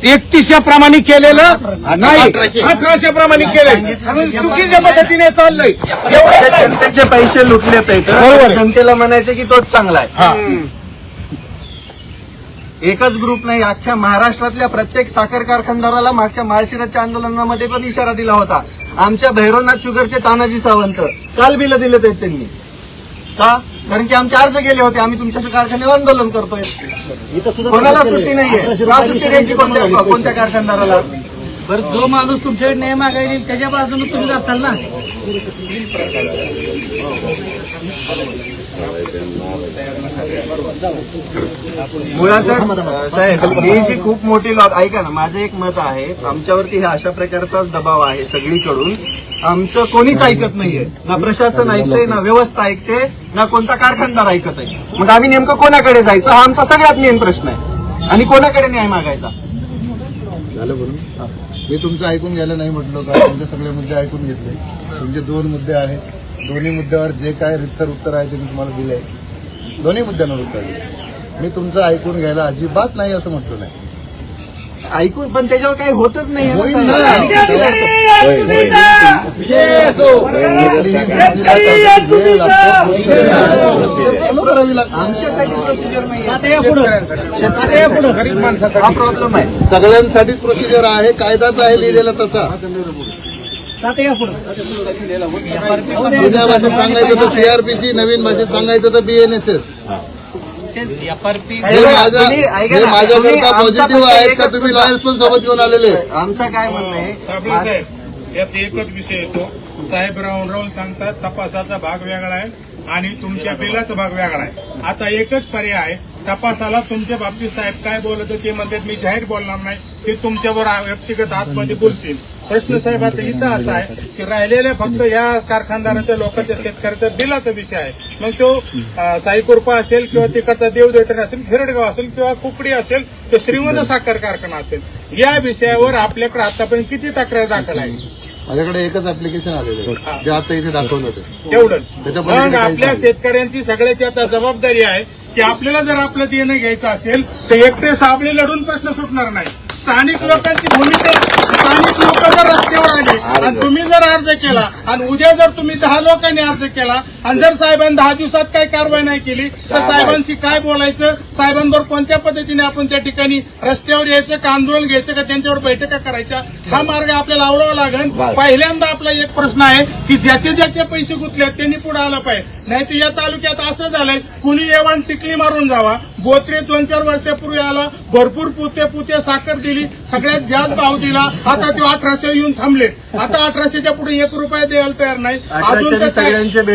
3100 प्रमाणे केलेलं नाही, 1800 प्रमाणे केलंय. चुकीच्या पद्धतीने चाललंय. जनतेचे पैसे लुटलेत आहेत, जनतेला म्हणायचं की तोच चांगला आहे. एकच ग्रुप नाही, अख्ख्या महाराष्ट्रातल्या प्रत्येक साखर कारखानदाराला मागच्या महाशिवराच्या आंदोलनामध्ये पण इशारा दिला होता. आमच्या भैरवनाथ शुगरचे तानाजी सावंत काल बिलं दिलेत आहेत त्यांनी. का? कारण की आमचे अर्ज गेले होते, आम्ही तुमच्या कारखान्यावर आंदोलन करतोय. कोणाला सुट्टी नाहीये. का सुट्टी द्यायची कोणत्या कारखानदाराला? बरं, जो माणूस तुमच्याकडे न्याय मागायला येईल त्याच्या बाजूने तुम्ही जाताल ना. मुळातच साहेब ही जी खूप मोठी ऐका ना, माझं एक मत आहे, आमच्यावरती हे अशा प्रकारचाच दबाव आहे सगळीकडून. आमचं कोणीच ऐकत नाहीये, ना प्रशासन ऐकते, ना व्यवस्था ऐकते, ना कोणता कारखानदार ऐकत आहे. मग आम्ही नेमकं कोणाकडे जायचं हा आमचा सगळ्यात मेन प्रश्न आहे. आणि कोणाकडे न्याय मागायचा. झालं बोलून. मी तुमचं ऐकून घ्यायला नाही म्हटलं का, तुमचे सगळे मुद्दे ऐकून घेतले. तुमचे 2 मुद्दे आहेत, दोन्ही मुद्द्यावर जे काय रितसर उत्तर आहे ते मी तुम्हाला दिले. दोन्ही मुद्द्यांवर उत्तर दिले. मी तुमचं ऐकून घ्यायला अजिबात नाही असं म्हटलं नाही. ऐकून पण त्याच्यावर काही होतच नाही. आमच्यासाठी प्रोसिजर नाही, हा प्रॉब्लेम आहे. सगळ्यांसाठीच प्रोसिजर आहे, कायदाच आहे लिहिलेला तसा. जुन्या भाषेत सांगायचं तर सीआरपीसी, नवीन भाषेत सांगायचं तर बीएनएसएस. हे माझ्याकरता पॉझिटिव्ह आहेत का तुम्ही लॉयर्स पण सोबत घेऊन आलेले? आमचं काय म्हणणं आहे, यात एकच विषय येतो. साहेब राऊंड सांगतात तपासाचा भाग वेगळा आहे आणि तुमच्या बिलाचा भाग वेगळा आहे. आता एकच पर्याय आहे, तपासाला तुमच्या बाबतीत साहेब काय बोलत ते म्हणतात मी जाहीर बोलणार नाही, ते तुमच्यावर व्यक्तिगत आतमध्ये बोलतील. प्रश्न साहेब आता इथं असा आहे की राहिलेल्या फक्त या कारखानदाराच्या लोकांच्या शेतकऱ्याचा बिलाचा विषय आहे. मग तो साईकृपा असेल किंवा तिकडचा देवदेवटण असेल, खिरडगाव असेल किंवा कुकडी असेल किंवा श्रीमंत साखर कारखाना असेल, या विषयावर आपल्याकडे आतापर्यंत किती तक्रार दाखल आहे? माझ्याकडे एकच ऍप्लिकेशन आलेलं आहे जे आता इथे दाखवलं होतं तेवढंच. मग आपल्या शेतकऱ्यांची सगळ्याची आता जबाबदारी आहे की आपल्याला जर आपलं देणं घ्यायचं असेल तर एकटे साबळे लढून प्रश्न सुटणार नाही. स्थानिक लोकांची भूमिका, स्थानिक लोक जर रस्त्यावर आले आणि तुम्ही जर अर्ज केला आणि उद्या जर तुम्ही 10 लोकांनी अर्ज केला आणि जर साहेबांनी 10 दिवसात काही कारवाई नाही केली तर साहेबांशी काय बोलायचं, साहेबांबरोबर कोणत्या पद्धतीने आपण त्या ठिकाणी रस्त्यावर यायचं का, आंदोलन घ्यायचं का, त्यांच्यावर बैठका करायच्या, हा मार्ग आपल्याला अवलंबावा लागेल. पहिल्यांदा आपला एक प्रश्न आहे की ज्याचे ज्याचे पैसे गुंतलेत त्यांनी पुढे आलं पाहिजे. नाही तर या तालुक्यात असं झालंय, कुणी येवण टिकली मारून जावा. बोत्रे 2-4 वर्षापूर्वी आला, भरपूर पुते साखर दिली, सगळ्यात जास्त भाव दिला. आता ते 1800 येऊन थांबले. आता 1800च्या पुढे 1 रुपया द्यायला तयार नाही. अजून तर सगळ्यांचे एक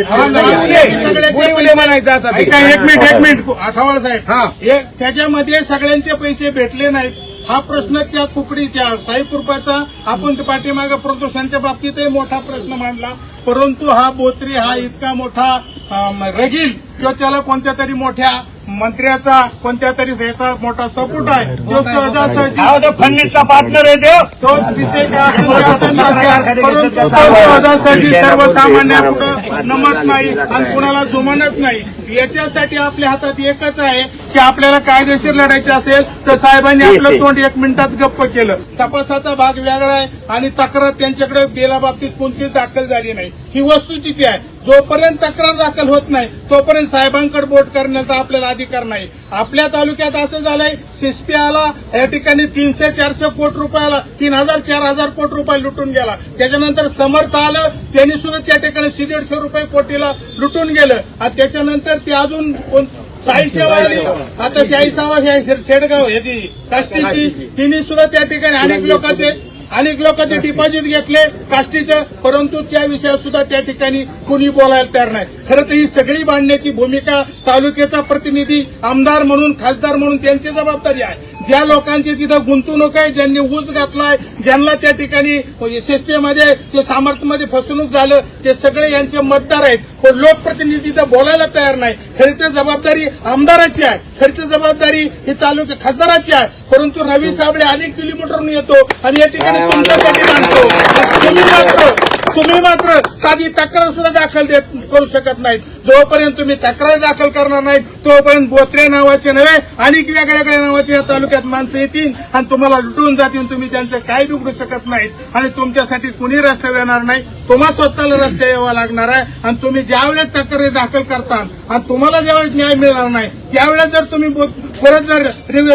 मिनिट आठवळ साहेब, त्याच्यामध्ये सगळ्यांचे पैसे भेटले नाहीत. हा प्रश्न त्या कुकडी, त्या साईकृपाचा आपण पाठीमागे प्रदूषणाच्या बाबतीतही मोठा प्रश्न मांडला. परंतु हा बोत्री हा इतका मोठा रगील किंवा त्याला कोणत्या तरी मोठ्या मंत्र्याचा कोणत्या तरी याचा मोठा सपोर्ट आहे, तो फडणीसचा पार्टनर आहे. तोच विषय परंतु सर्वसामान्यांपुढे नमत नाही आणि कुणाला जुमानत नाही. याच्यासाठी आपल्या हातात एकच आहे की आपल्याला कायदेशीर लढायचे असेल तर साहेबांनी आपलं तोंड 1 मिनिटात गप्प केलं. तपासाचा भाग वेगळा आहे आणि तक्रार त्यांच्याकडे बेलाबाबतीत कोणतीच दाखल झाली नाही, ही वस्तुस्थिती आहे. जोपर्यंत तक्रार दाखल होत नाही तोपर्यंत साहेबांकडे बोट करण्याचा आपल्याला अधिकार नाही. आपल्या तालुक्यात असं झालंय, सिस्पी आला या ठिकाणी 300-400 कोटी रुपयाला 3000-4000 कोटी रुपये लुटून गेला. त्याच्यानंतर समर्थ आलं, त्यांनी सुद्धा त्या ठिकाणी 150 रुपये कोटीला लुटून गेलं. आणि त्याच्यानंतर ते अजून साई सेवा आली, आता शाही सेवा शेडगाव ह्याची काष्टीची, तिने सुद्धा त्या ठिकाणी अनेक लोकांचे डिपॉझिट घेतले काष्टीचं, परंतु त्या विषयात सुद्धा त्या ठिकाणी कुणी बोलायला तयार नाही. खरं तर ही सगळी मांडण्याची भूमिका तालुक्याचा प्रतिनिधी, आमदार म्हणून, खासदार म्हणून त्यांची जबाबदारी आहे. ज्या लोकांची तिथं गुंतवणूक आहे, ज्यांनी ऊस घातलाय, ज्यांना त्या ठिकाणी एसएसपीमध्ये ते सामर्थ्यमध्ये फसवणूक झालं, ते सगळे यांचे मतदार आहेत. पण लोकप्रतिनिधी तिथं बोलायला तयार नाही. खरी तर जबाबदारी आमदाराची आहे, खरी तर जबाबदारी ही तालुका खासदाराची आहे. परंतु रवी साबळे अनेक किलोमीटरहून येतो आणि या ठिकाणी तुमच्यासाठी मांडतो. तुम्ही मात्र साधी तक्रार सुद्धा दाखल करू शकत नाहीत. जोपर्यंत तुम्ही तक्रार दाखल करणार नाहीत तोपर्यंत बोत्रे नावाचे नव्हे अनेक वेगळ्या वेगळ्या नावाचे या तालुक्यात माणसं येतील आणि तुम्हाला लुटून जातील. तुम्ही त्यांचं काय बिघडू शकत नाहीत आणि तुमच्यासाठी कुणी रस्त्यावर येणार नाही. तुम्हा स्वतःला रस्ते यावं लागणार आहे आणि तुम्ही ज्यावेळेस तक्रारी दाखल करता आणि तुम्हाला ज्यावेळेस न्याय मिळणार नाही त्यावेळेस जर तुम्ही परत जर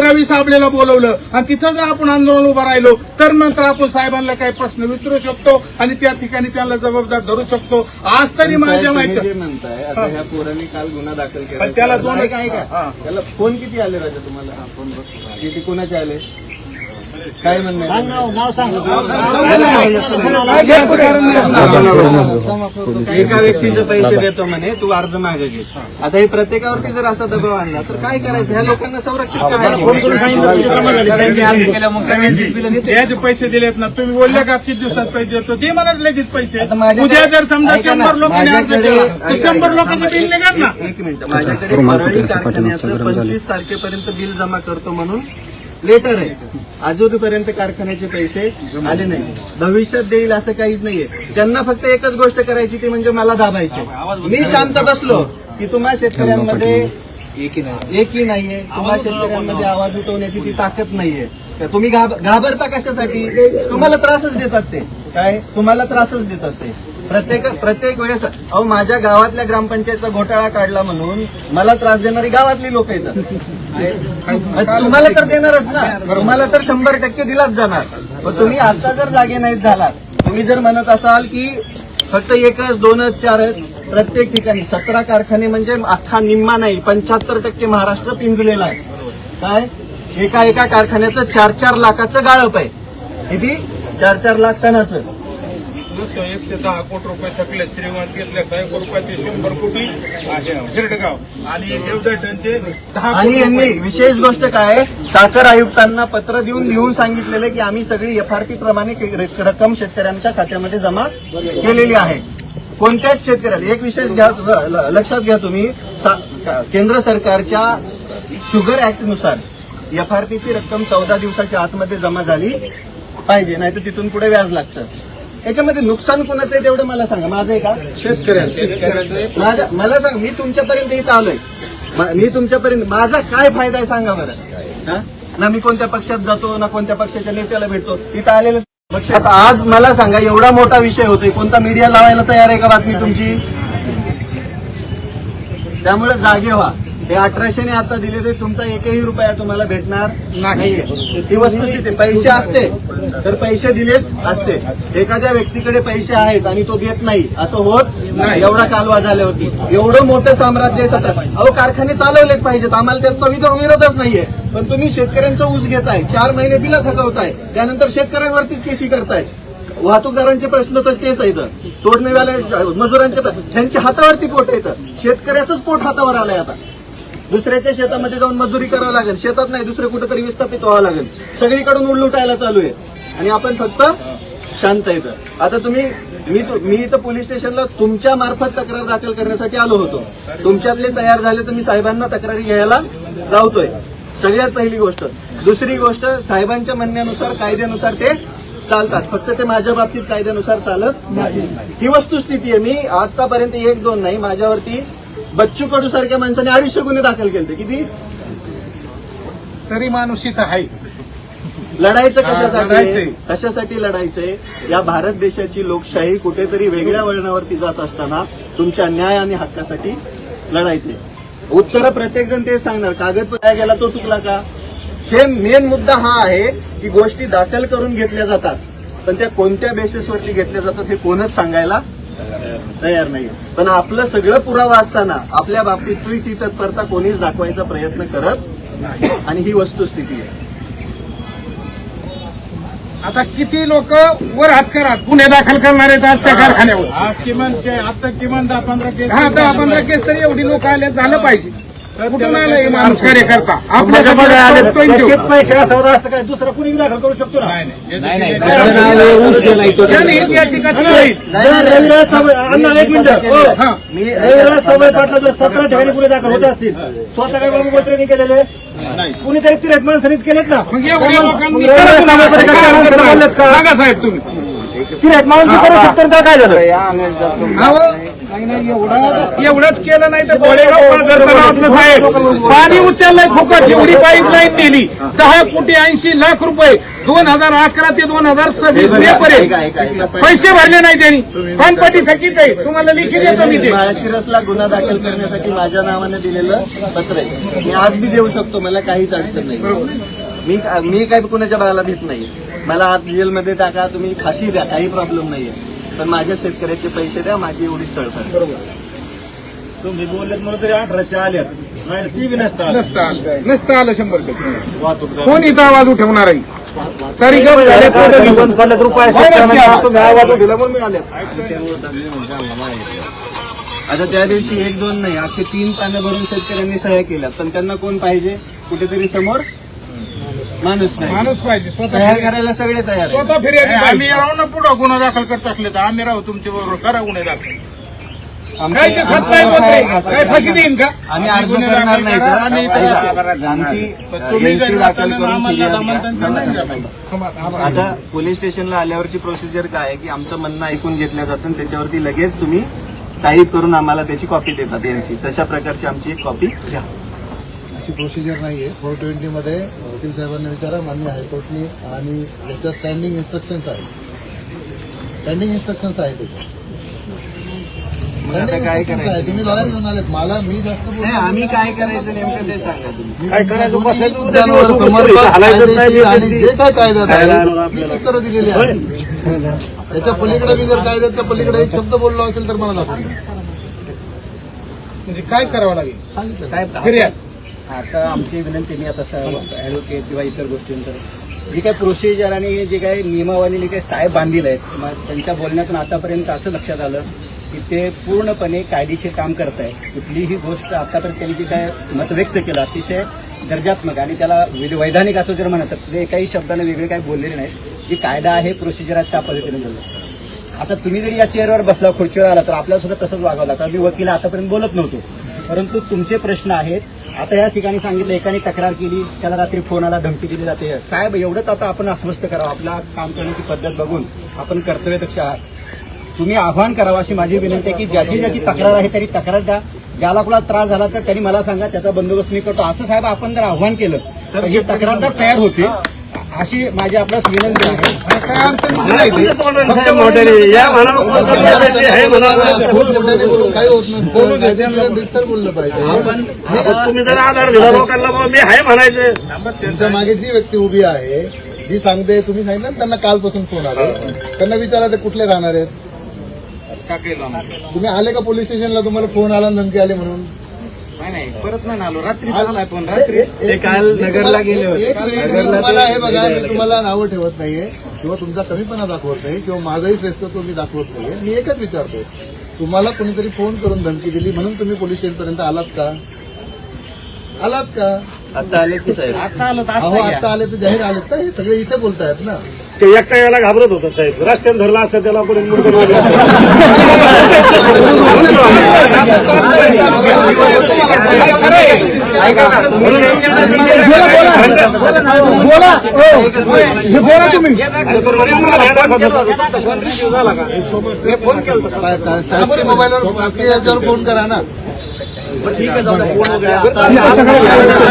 रवी साबळेला बोलवलं आणि तिथं जर आपण आंदोलन उभं राहिलो तर नंतर आपण साहेबांना काही प्रश्न विचारू शकतो आणि त्या ठिकाणी त्यांना जबाबदार धरू शकतो. आज तरी माझ्या माहिती जे म्हणताय आता ह्या पोरांनी काल गुन्हा दाखल केला पण त्याला दोन- काय त्याला फोन किती आले राजा तुम्हाला? फोन किती कोणाचे आले? काय म्हणणं आहे? एका व्यक्तीचे पैसे देतो म्हणे तू अर्ज मागे घे. आता हे प्रत्येकावरती जर असा दबाव आणला तर काय करायचं? ह्या लोकांना संरक्षित जे पैसे दिलेत ना तुम्ही बोलले का किती दिवसात पैसे देतो ते मला लगेच पैसे. आता माझ्याकडे- उद्या जर समजा ऐका ना, 100 लोकांनी अर्ज माझ्याकडे- केला तर 100 लोकांचे बिल निघत ना. एक मिनिट, माझ्याकडे परळी कारखान्याचं 25 तारखेपर्यंत बिल जमा करतो म्हणून लेटर आहे. अजूनपर्यंत कारखान्याचे पैसे आले नाही. भविष्यात देईल असं काहीच नाहीये. त्यांना फक्त एकच गोष्ट करायची ती म्हणजे मला दाबायचे. मी शांत बसलो की तुम्हा शेतकऱ्यांमध्ये एकही नाहीये. तुम्हा शेतकऱ्यांमध्ये आवाज उठवण्याची ती ताकद नाहीये. तर तुम्ही घाबरता कशासाठी? तुम्हाला त्रासच देतात ते. काय तुम्हाला त्रासच देतात ते प्रत्येक वेळेस. अहो माझ्या गावातल्या ग्रामपंचायतचा घोटाळा काढला म्हणून मला त्रास देणारी गावातली लोक येतात. तुम्हाला तर देणारच ना. तुम्हाला तर 100% दिलाच जाणार. पण तुम्ही आता जर जागे नाहीत झालात, तुम्ही जर म्हणत असाल की फक्त एकच 2च 4च प्रत्येक ठिकाणी 17 कारखाने म्हणजे अख्खा निम्मा नाही 75% महाराष्ट्र पिंजलेला आहे. काय एका कारखान्याचं 4-4 लाखाचं गाळप आहे. किती? 4-4 लाख टनाचं. 110 कोटी रुपये थकले. श्रीमंत घेतले 100 रुपयाचे 100 कोटी हिरडगाव आणि देवदटनचे 10 आणि यांनी विशेष गोष्ट काय साखर आयुक्तांना पत्र देऊन लिहून सांगितलेलं की आम्ही सगळी एफआरपी प्रमाणे रक्कम शेतकऱ्यांच्या खात्यामध्ये जमा केलेली आहे. कोणत्याच शेतकऱ्याला एक विशेष घ्या लक्षात घ्या तुम्ही. केंद्र सरकारच्या शुगर ऍक्टनुसार एफआरपीची रक्कम 14 दिवसाच्या आतमध्ये जमा झाली पाहिजे, नाही तर तिथून पुढे व्याज लागतं. याच्यामध्ये नुकसान कोणाचं आहे तेवढं मला सांगा. माझं आहे का? शेतकऱ्यांचं. मला सांग, मी तुमच्यापर्यंत इथं आलोय. मी तुमच्यापर्यंत माझा काय फायदा आहे सांगा बरं. ना मी कोणत्या पक्षात जातो ना कोणत्या पक्षाच्या नेत्याला भेटतो. इथं आलेलं पक्षात आज मला सांगा एवढा मोठा विषय होतोय, कोणता मीडिया लावायला तयार आहे का बातमी तुमची? त्यामुळे जागे व्हा. हे 1800 आता दिले ते तुमचा एकही रुपया तुम्हाला भेटणार नाहीये. ही वस्तुस्थिती. पैसे असते तर पैसे दिलेच असते. एखाद्या व्यक्तीकडे पैसे आहेत आणि तो देत नाही असं होत नाही. एवढा कालवा झाले होती. एवढं मोठं साम्राज्य 17. अहो कारखाने चालवलेच पाहिजेत. आम्हाला त्याचा विरोधच नाहीये. पण तुम्ही शेतकऱ्यांचा ऊस घेताय, 4 महिने बिलं थकवताय, त्यानंतर शेतकऱ्यांवरतीच केसी करताय. वाहतूकदारांचे प्रश्न तर तेच आहेत. तोडणीवाल्या मजुरांचे त्यांच्या हातावरती पोट येतं. शेतकऱ्याचंच पोट हातावर आलंय आता. दुसऱ्याच्या शेतामध्ये जाऊन मजुरी करावं लागेल. शेतात नाही दुसरे कुठेतरी विस्थापित व्हावं लागेल. सगळीकडून उलटुटायला चालू आहे आणि आपण फक्त शांत येतं. आता मी इथं पोलीस स्टेशनला तुमच्या मार्फत तक्रार दाखल करण्यासाठी आलो होतो. तुमच्यातले तयार झाले तर मी साहेबांना तक्रारी घ्यायला लावतोय. सगळ्यात पहिली गोष्ट. दुसरी गोष्ट, साहेबांच्या म्हणण्यानुसार कायद्यानुसार ते चालतात. फक्त ते माझ्या बाबतीत कायद्यानुसार चालत नाही. ही वस्तुस्थिती आहे. मी आतापर्यंत 1-2 नाही, माझ्यावरती बच्चू कडू सारख्या माणसाने 250 गुन्हे दाखल केले. किती? तरी माणूस इथं आहे. लढायचं कशासाठी लढायचंय? या भारत देशाची लोकशाही कुठेतरी वेगळ्या वळणावरती जात असताना तुमच्या न्याय आणि हक्कासाठी लढायचंय. उत्तर प्रत्येक जण ते सांगणार. कागदपत्र गेला तो चुकला का? हे मेन मुद्दा हा आहे की गोष्टी दाखल करून घेतल्या जातात, पण त्या कोणत्या बेसिसवरती घेतल्या जातात हे कोणच सांगायला तयार नाही. पण आपलं सगळं पुरावा असताना आपल्या बाबतीत ती तत्परता कोणीच दाखवायचा प्रयत्न करत नाही. आणि ही वस्तुस्थिती आहे. आता किती लोक वर हात करा गुन्हे दाखल करणार आहेत आज त्या कारखान्यावर. आज किमान 10-15 केस 10-15 केस तरी एवढी लोक आले झालं पाहिजे. कुठून आलं माणूस कार्यकर्ता? त्याचेच पैसे असावं असं काय दुसरं कुणी दाखल करू शकतो ना? एक मिनिट. रविराज सावळे पाटला जर 17 ठिकाणी गुन्हे दाखल होत असतील, स्वतः काय बाबू गोत्रेंनी केलेले कुणीतरी 13 माणसांनीच केलेत ना. मग एवढ्या लोकांनी सांगा साहेब तुम्ही. गिऱ्हाईक मागून करू शकतो ना, काय झालं? एवढंच केलं नाही तर गोळेगाव तलावातलं साहेब पाणी उचललंय फुकट, एवढी पाईपलाईन नेली 10 कोटी 80 लाख रुपये 2011 ते 2026 मे पर्यंत पैसे भरले नाही त्यांनी. पानपट्टी थकीत आहे, तुम्हाला लिखी देतो मी ते. माळशिरसला गुन्हा दाखल करण्यासाठी माझ्या नावाने दिलेलं पत्र आहे. मी आज बी देऊ शकतो, मला काहीच अडचण नाही. मी काय कुणाच्या बाळाला भीत नाही. मला आत जेलमध्ये टाका, तुम्ही फाशी द्या, काही प्रॉब्लेम नाहीये. पण माझ्या शेतकऱ्याचे पैसे द्या, माझी एवढीच तळफळ. बरोबर तुम्ही बोललेत म्हणून तरी 1800 आल्यात, नाही ती बी नसतं. नसतं आलं 100%. कोण इथं आवाज उठवणार आहे? तरी गप झाले बंद पडल्यात रुपये तुम्ही आवाज उठवला म्हणून मी आल्यात. आता त्या दिवशी 1-2 नाही, अख्खे 3 पानं भरून शेतकऱ्यांनी सह्या केल्या. पण त्यांना कोण पाहिजे? कुठेतरी समोर माणूस नाही. माणूस पाहिजे, सह्या स्वतः करायला सगळे तयार आहेत. स्वतः फिर्यादी आम्ही पाहिजे. राहू ना पुढं गुन्हा दाखल करत असले तर आम्ही राहू तुमच्या बरोबर, करा गुन्हे दाखल. काय ते खत काय बोलतंय? काय फाशी देईन का? आम्ही अर्ज करणार नाही आणि तर आमची तुम्ही NC जर दाखल करून आम्हाला फिर्याद दमन द्या. नाही द्या पाहिजे. आता पोलीस स्टेशनला आल्यावरची प्रोसिजर काय आहे की आमचं म्हणणं ऐकून घेतलं जातं आणि त्याच्यावरती लगेच तुम्ही टाईप करून आम्हाला त्याची कॉपी देतात NC. तशा प्रकारची आमची एक कॉपी घ्या. अशी प्रोसिजर नाहीये. 420 मध्ये वकील साहेबांना विचारा, मान्य हायकोर्टनी, आणि याच्या स्टँडिंग इन्स्ट्रक्शन्स आहेत. स्टँडिंग इन्स्ट्रक्शन्स आहेत त्याच्या. आता काय करायचं? तुम्ही लॉयर घेऊन आलेत. मी जास्त बोलतो नाही, आम्ही काय करायचं नेमकं ते सांगा तुम्ही. काय करायचं? बसायचं उद्या मुद्द्यांवर दिवस समर्पक, हालायचं नाही, कायदेशीर आणि जे काय कायद्यात आहे आपल्याला. तीच उत्तरं दिलेली आहेत. त्याच्या पलीकडे मी जर कायद्याच्या पलीकडे एक शब्द बोललो असेल तर मला दाखवून द्या. म्हणजे काय करावं लागेल? सांगितलं साहेब फिर्याद आता आमची विनंती मी आता ऍडव्होकेट किंवा इतर गोष्टींतर जी काही प्रोसिजर आणि जे काही नियमावली जे काही साहेब बांधील आहेत, मग त्यांच्या बोलण्यातून आतापर्यंत असं लक्षात आलं की ते पूर्णपणे कायदेशीर काम करत आहे. कुठलीही गोष्ट आतापर्यंत त्यांनी जे काय मत व्यक्त केलं अतिशय दर्जात्मक आणि त्याला वैधानिक असं जर म्हणत तर ते काही शब्दाने वेगळे काही बोललेले नाहीत. जी कायदा आहे, प्रोसिजर आहे, त्या पद्धतीने बोललं. आता तुम्ही जरी या चेअरवर बसला, खुर्चीवर आला तर आपल्याला सुद्धा तसंच वागावं लागतं. मी वकील आतापर्यंत बोलत नव्हतो, परंतु तुमचे प्रश्न आहेत. आता या ठिकाणी सांगितलं, एकाने तक्रार केली, त्याला रात्री फोन आला, धमकी दिली जाते. साहेब एवढंच आता आपण अस्वस्थ करावं. आपला काम करण्याची पद्धत बघून आपण कर्तव्यदक्ष आहात. तुम्ही आव्हान करावं अशी माझी विनंती आहे की ज्याची ज्याची तक्रार आहे तरी तक्रार द्या. ज्याला कुणाला त्रास झाला तर त्यांनी मला सांगा, त्याचा बंदोबस्त मी करतो. असं साहेब आपण जर आव्हान केलं तर ही तक्रारदार तयार होते, अशी माझी आपल्यास विनंती आहे. खूप मोठ्याने बोलून काही होत नसतं. कायदेशीर आणि रीतसर बोललं पाहिजे. आपण तुम्ही जर आधार दिला लोकांना, मग मी आहे म्हणायचं. तुमच्या मागे जी व्यक्ती उभी आहे, जी सांगते, तुम्ही सांगितलं ना त्यांना कालपासून फोन आले, त्यांना विचारा ते कुठले राहणार आहेत. तुम्ही आले का पोलीस स्टेशनला? तुम्हाला फोन आला, धमकी आली म्हणून? परत नाही आलो, रात्री ते काल नगरला गेले होते. एक मिनिट, मी तुम्हाला हे बघा, मी तुम्हाला नावं ठेवत नाहीये किंवा तुमचा कमीपणा दाखवत नाही किंवा माझाही श्रेष्ठत्व मी दाखवत नाहीये. मी एकच विचारतो, तुम्हाला कोणीतरी फोन करून धमकी दिली म्हणून तुम्ही पोलीस स्टेशनपर्यंत आलात का? आलात का? आता आले की साहेब? अहो आता आले तर जाहीर आलेत का? हे सगळे इथे बोलतायत ना. ते एकटा यायला घाबरत होतं साहेब. रस्त्यात धरला असतं त्याला कोणी मुंडकं मारलं असतं. बोला तुम्ही. फोन केला शासकीय मोबाईलवर, शासकीय याच्यावर फोन करा ना. ठीक आहे, जाऊ द्या. फोन वगैरे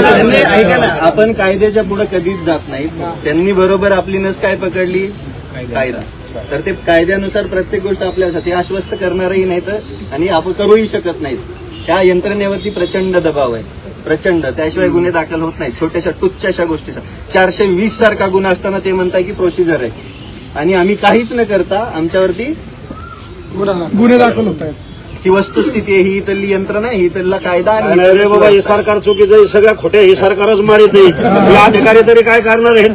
त्यांनी ऐका ना, आपण कायद्याच्या पुढे कधीच जात नाही. त्यांनी बरोबर आपली नस काय पकडली? कायदा. तर ते कायद्यानुसार प्रत्येक गोष्ट आपल्यासाठी आश्वस्त करणारही नाहीत आणि आपण करूही शकत नाहीत. त्या यंत्रणेवरती प्रचंड दबाव आहे, प्रचंड. त्याशिवाय गुन्हे दाखल होत नाहीत. छोट्याशा टुच्च्याशा गोष्टीचा 420 सारखा गुन्हा असताना ते म्हणताय की प्रोसिजर आहे आणि आम्ही काहीच न करता आमच्यावरती गुन्हे दाखल होत आहेत. ही वस्तुस्थिती आहे, ही इथली यंत्रणा आहे, ही इथला कायदा नाही रे बाबा, हे सरकार चुकीचं आहे. सगळ्या खोट्या हे सरकारच मारित नाही. अधिकारी तरी काय करणार आहेत?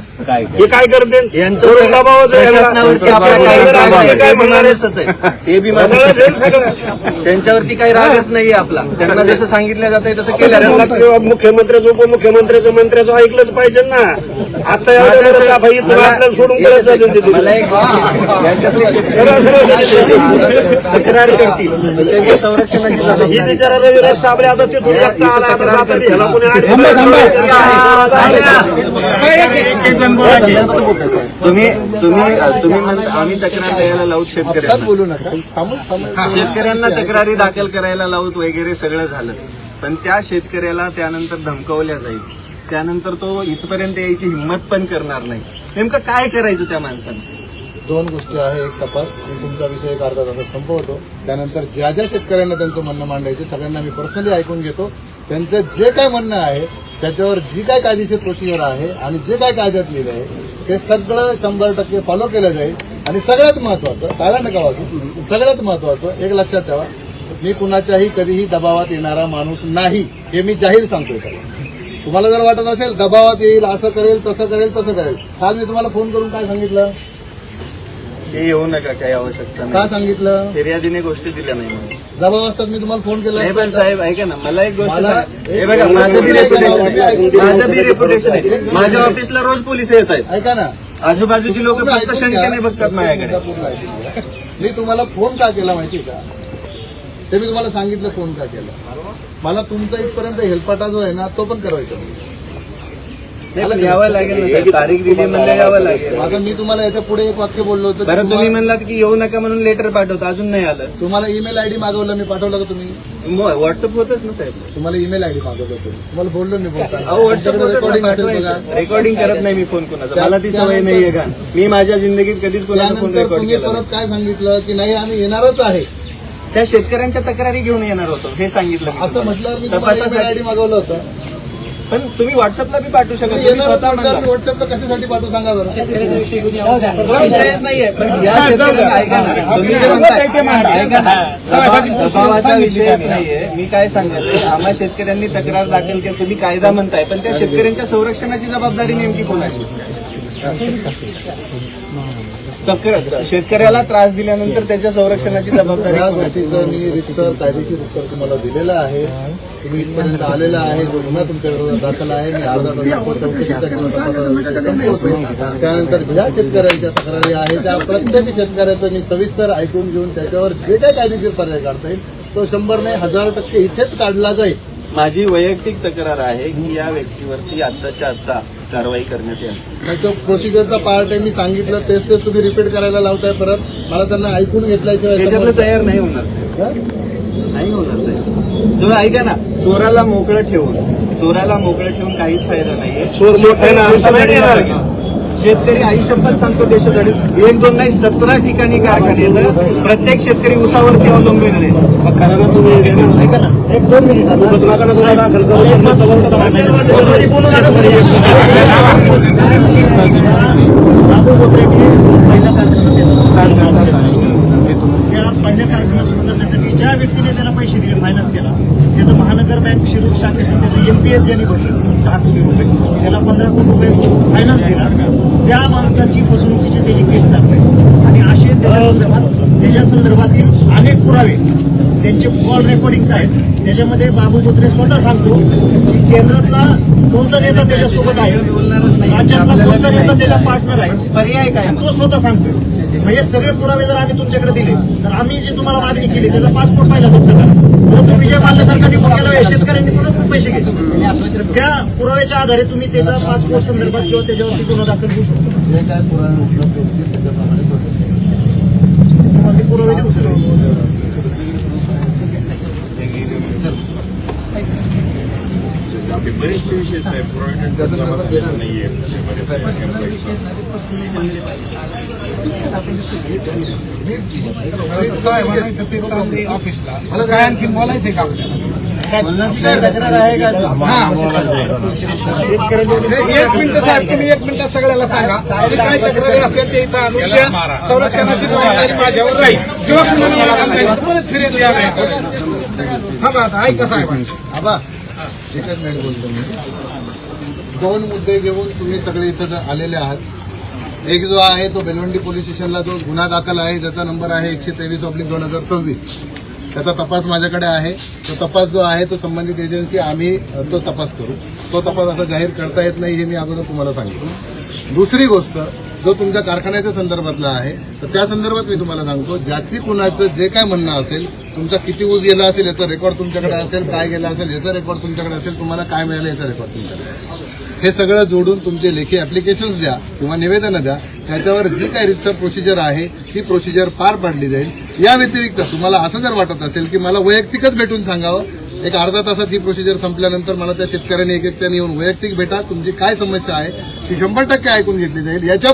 हे काय करते? यांचं करून दबावच आहे. प्रशासनावरती आपला काही राग नाही. काय ते बी म्हणणार माणूसच आहे, ते बी माणूसच आहे आहे. सगळं. त्यांच्यावरती काही रागच नाहीये आपला. त्यांना जसं सांगितलं जातंय तसं केलं त्यांना जातं. किंवा मुख्यमंत्र्याचं, उपमुख्यमंत्र्याचं, मंत्र्याचं ऐकलंच पाहिजे ना. आता आपल्याला सोडून करायचं मला एक याच्यातले शेतकरी तक्रार करतील, त्याच्या संरक्षणाची ही जबाबदारी बिचारा रविराज साबळे आता ते दोन लागता आला आता जाता बी ह्याला कोणी आडे- एक जण बोला की. तुम्ही आम्ही तक्रार द्यायला लावूत अपसात शेतकऱ्यांना, बोलू नका. सामूहिक शेतकऱ्यांना तक्रारी दाखल करायला लावूत वगैरे सगळं झालं, पण त्या शेतकऱ्याला त्यानंतर धमकावल्या जाईल, त्यानंतर तो इथपर्यंत यायची हिंमत पण करणार नाही. नेमकं काय करायचं त्या माणसानं? दोन गोष्टी आहे. एक तपास, मी तुमचा विषय एक अर्धा तासात संपवतो. त्यानंतर ज्या ज्या शेतकऱ्यांना त्यांचं म्हणणं मांडायचे सगळ्यांना मी पर्सनली ऐकून घेतो. त्यांचं जे काय म्हणणं आहे त्याच्यावर जी काय कायदेशीर प्रोसिजर आहे आणि जे काय कायद्यात लिहिलं आहे ते सगळं 100% फॉलो केलं जाईल. आणि सगळ्यात महत्वाचं, टाळा नका वाजू, सगळ्यात महत्वाचं एक लक्षात ठेवा, मी कुणाच्याही कधीही दबावात येणारा माणूस नाही, हे मी जाहीर सांगतोय सगळं. तुम्हाला जर वाटत असेल दबावात येईल, असं करेल तसं करेल तसं करेल, काल मी तुम्हाला फोन करून काय सांगितलं? हे येऊ नका, काही आवश्यकता का नाही. सांगितलं? फिर्यादीने गोष्टी दिल्या नाही मला. दबाव असतात मी तुम्हाला फोन केला नाही पण साहेब ऐका ना, मला एक गोष्ट मला सांगा. हे बघा, माझं बी रेप्युटेशन आहे. माझ्या ऑफिसला रोज पोलिस येत आहेत. ऐका ना, आजूबाजूची लोक फक्त शंकेने बघतात माझ्याकडे. मी तुम्हाला फोन का केला माहिती का? ते मी तुम्हाला सांगितलं फोन का केला. मला तुमचा इथपर्यंत हेलपाटा जो आहे ना तो पण करायचा. नाही पण यावं लागेल ना साहेब, तारीख दिली म्हणजे यावं लागेल. आता मी तुम्हाला याच्या पुढे एक वाक्य बोललो होतो. बरं तुम्ही म्हणलात की येऊ नका म्हणून लेटर पाठवतो, अजून नाही आलं. तुम्हाला ईमेल आयडी मागवलं, मी पाठवलं का तुम्ही? व्हॉट्सअप होतच ना साहेब. तुम्हाला ईमेल आयडी मागवलं होतं, तुम्हाला बोललो मी अहो व्हॉट्सअप रेकॉर्डिंग असेल बघा. रेकॉर्डिंग करत नाही मी फोन कोणाचा, मला ती सवय नाहीये का. मी माझ्या जिंदगीत कधीच कोणाचा फोन त्यानंतर रेकॉर्ड तुम्ही केला नाही. परत काय सांगितलं की नाही आम्ही येणारच आहे, त्या शेतकऱ्यांच्या तक्रारी घेऊन येणार होतो हे सांगितलं मी असं तुम्हाला. म्हटल्यावर मी तुम्हाला ईमेल तपासासाठी. आयडी मागवलं होतं. पण तुम्ही व्हॉट्सअपला बी पाठवू शकता. तुम्ही येणारच स्वतः म्हटल्यावर म्हणला. मी व्हॉट्सअपला कशासाठी पाठवू सांगा बरं. तो विषयच नाहीये. पण या शेतकऱ्यांना ऐका ना, तुम्ही जे म्हणताय ऐका ना, दबावाचा विषयच नाहीये. मी काय सांगते, आम्हा शेतकऱ्यांनी तक्रार दाखल केली, तुम्ही कायदा म्हणताय, पण त्या शेतकऱ्यांच्या संरक्षणाची जबाबदारी नेमकी कोणाची? शेतकऱ्याला त्रास दिल्यानंतर त्याच्या संरक्षणाची जबाबदारी या कोणाची? गोष्टीचं मी रितसर कायदेशीर उत्तर तुम्हाला दिलेलं आहे. तुम्ही इथपर्यंत आलेला आहे, जो गुन्हा तुमच्या विरोधात दाखल आहे, मी अर्धा तास चौकशीचा किंवा तपासाचा विषय संपवतो. त्यानंतर ज्या शेतकऱ्यांच्या तक्रारी आहे त्या प्रत्येक शेतकऱ्याचं मी सविस्तर ऐकून घेऊन त्याच्यावर जे काही कायदेशीर पर्याय काढता येईल तो 100 नाही 1000% इथेच काढला जाईल. माझी वैयक्तिक तक्रार आहे की या व्यक्तीवरती आत्ताच्या आत्ता कारवाई करण्यात यावी. नाही तो प्रोसिजरचा पार्ट आहे, मी सांगितलं तेच तुम्ही रिपीट करायला लावताय परत. मला त्यांना ऐकून घेतल्याशिवाय त्याच्यातलं तयार नाही होणार साहेब, हा? नाही होणार साहेब. तुम्ही ऐका ना, चोराला मोकळं ठेवून काहीच फायदा नाहीये. चोर मोठा आहे ना, आमचा नाही येणार. शेतकरी आयुष्यभर सांगतो देशासाठी 1, 2 नाही 17 ठिकाणी कारखाने आहेत. प्रत्येक शेतकरी उसावरती अवलंबून आहे. मग खरं ना तुम्ही ऐका ना, 1-2 मिनिट आता तुम्हाला गुन्हा दाखल करू. एक मत बोलू नका. बाबू बोत्रेंनी पहिला कारखाना त्याचा सुरू त्या पहिल्या कारखाना सुरू करण्यासाठी ज्या व्यक्तीने त्याला पैसे दिले, फायनान्स केला, त्याचं महानगर बँक शिरूर शाखेचं त्याचं एमपीएफ ज्यांनी भरलं 10 कोटी रुपये, त्याला 15 कोटी रुपये फायनान्स दिला, त्या माणसाची फसवणुकीची त्याची केस चालते. आणि असे त्याच्या संदर्भातील अनेक पुरावे त्यांचे कॉल रेकॉर्डिंग्स आहेत. त्याच्यामध्ये बाबू बोत्रे स्वतः सांगतो की केंद्रातला कोणचा नेता त्याच्यासोबत आहे, राज्यातला कोणचा नेता त्याला पार्टनर आहे, पर्याय काय? तो स्वतः सांगतोय. म्हणजे सगळे पुरावे जर आम्ही तुमच्याकडे दिले तर आम्ही जे तुम्हाला मागणी केली त्याचा पासपोर्ट पाहिला होता का? तर तुम्ही जे मानल्यासारखा निघून गेला, शेतकऱ्यांनी पण पैसे घ्यायचे. त्या पुराव्याच्या आधारे तुम्ही त्याचा पासपोर्ट संदर्भात किंवा त्याच्यावरती गुन्हा दाखल करू शकतो. जे काय पुरावे उपलब्ध होतील त्याच्याप्रमाणे तो तुम्हाला ते पुरावे देऊ शकतो. बरेचसे विषय साहेब प्रोव्हायडेड नाहीये. ऑफिसला मला काय आणखी बोलायचंय का आपल्याला? तक्रार आहे का? एक मिनिट साहेब, तुम्ही 1 मिनिटात सगळ्याला सांगा. आणि काय तक्रारी असतील ते इथं आणून द्या. संरक्षणाची जबाबदारी माझ्यावर राहील किंवा कुणाला मला सांगायचं परत फिर्याद द्या नाही. हा बा आता ऐका साहेब, आबा एकच मिनिट बोलतो मी. 2 मुद्दे घेऊन तुम्ही सगळे इथं आलेले आहात. एक जो आहे तो बेलवंडी पोलीस स्टेशनला जो गुन्हा दाखल आहे ज्याचा नंबर आहे 123/2026, त्याचा तपास माझ्याकडे आहे. तो तपास जो आहे तो संबंधित एजन्सी आम्ही तो तपास करू. तो तपास आता जाहीर करता येत नाही हे मी अगोदर तुम्हाला सांगितलं. दुसरी गोष्ट जो तुमच्या कारखान्याच्या संदर्भातला आहे तर त्या संदर्भात मी तुम्हाला सांगतो, ज्याची कुणाचं जे काय म्हणणं असेल तुमचा किती ऊस गेला असेल याचा रेकॉर्ड तुमच्याकडे असेल, काय गेला असेल याचा रेकॉर्ड तुमच्याकडे असेल, तुम्हाला काय मिळालं याचा रेकॉर्ड तुमच्याकडे असेल. हे सगळं जोडून तुमचे लेखी ऍप्लिकेशन्स द्या किंवा निवेदनं द्या. त्याच्यावर जी काही रितसर प्रोसिजर आहे ती प्रोसिजर पार पाडली जाईल. या व्यतिरिक्त तुम्हाला असं जर वाटत असेल की मला वैयक्तिकच भेटून सांगावं, एक अर्धा तासात ही प्रोसिजर संपल्यानंतर मला त्या शेतकऱ्यांनी एक एकट्याने येऊन वैयक्तिक भेटा, तुमची काय समस्या आहे ती 100% ऐकून घेतली जाईल. याच्या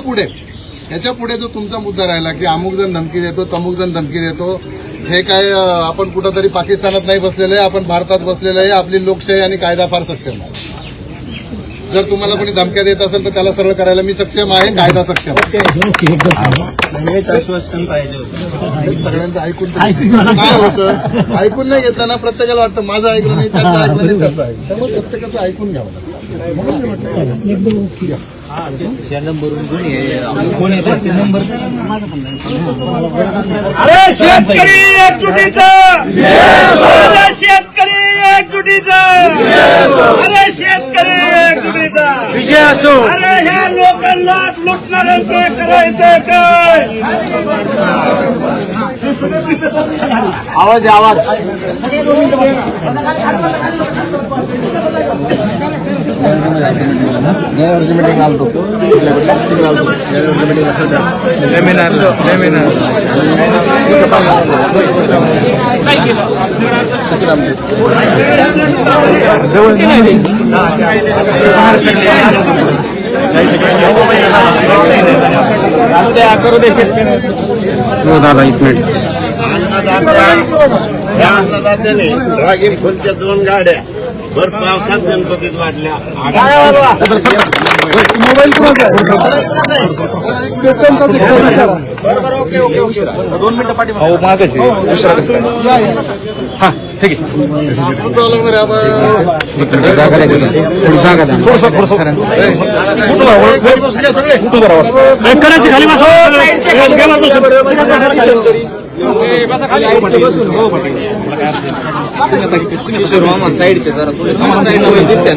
पुढे जो तुमचा मुद्दा राहिला की अमुक जण धमकी देतो, तमुक जण धमकी देतो, हे काय आपण कुठंतरी पाकिस्तानात नाही बसलेलं आहे, आपण भारतात बसलेलं आहे, आपली लोकशाही आणि कायदा फार सक्षम आहे. जर तुम्हाला कोणी धमक्या देत असेल तर त्याला सरळ करायला मी सक्षम आहे, कायदा सक्षम आहे. आश्वासन पाहिजे होतं. सगळ्यांचं ऐकून काय होतं, ऐकून नाही घेतलं ना, प्रत्येकाला वाटतं माझं ऐकलं नाही, त्याचं ऐकलं नाही, त्याचं ऐकलं. त्यामुळे प्रत्येकाचं ऐकून घ्यावं लागतं. म्हणून मी म्हटलं अरे शेतकरी एकजुटीचा, अरे शेतकरी एकजुटीचा, अरे शेतकरी एकजुटीचा विजय असो. अरे ह्या लोकांना लुटणाऱ्यांचं करायचं काय? आवाज या अन्नदात्याने ड्रॅगन फुलच्या 2 गाड्या भर पावसात गणपतीत वाढल्या. साईडचे जरा साईड दिसते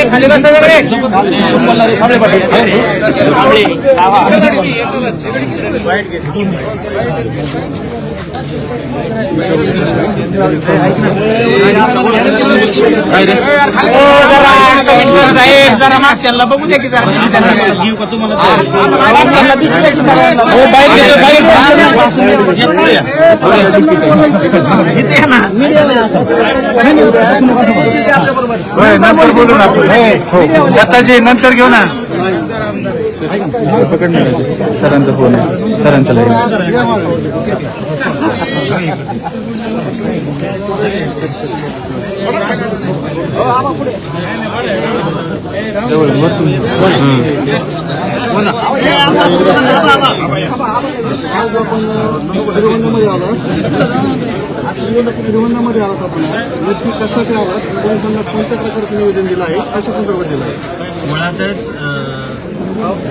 खाली बसा साहेब जरा मागच्याला बघू द्या की जरा नंतर बोलू ना आपण, दत्ताजी नंतर घेऊ ना. सरांचा फोन आहे, सरांचा श्रीगोंद्यामध्ये आलात आपण, नक्की कसं काय आलात, पोलिसांना कोणत्या प्रकारचं निवेदन दिलं आहे, कशा संदर्भात दिलं आहे? मुळातच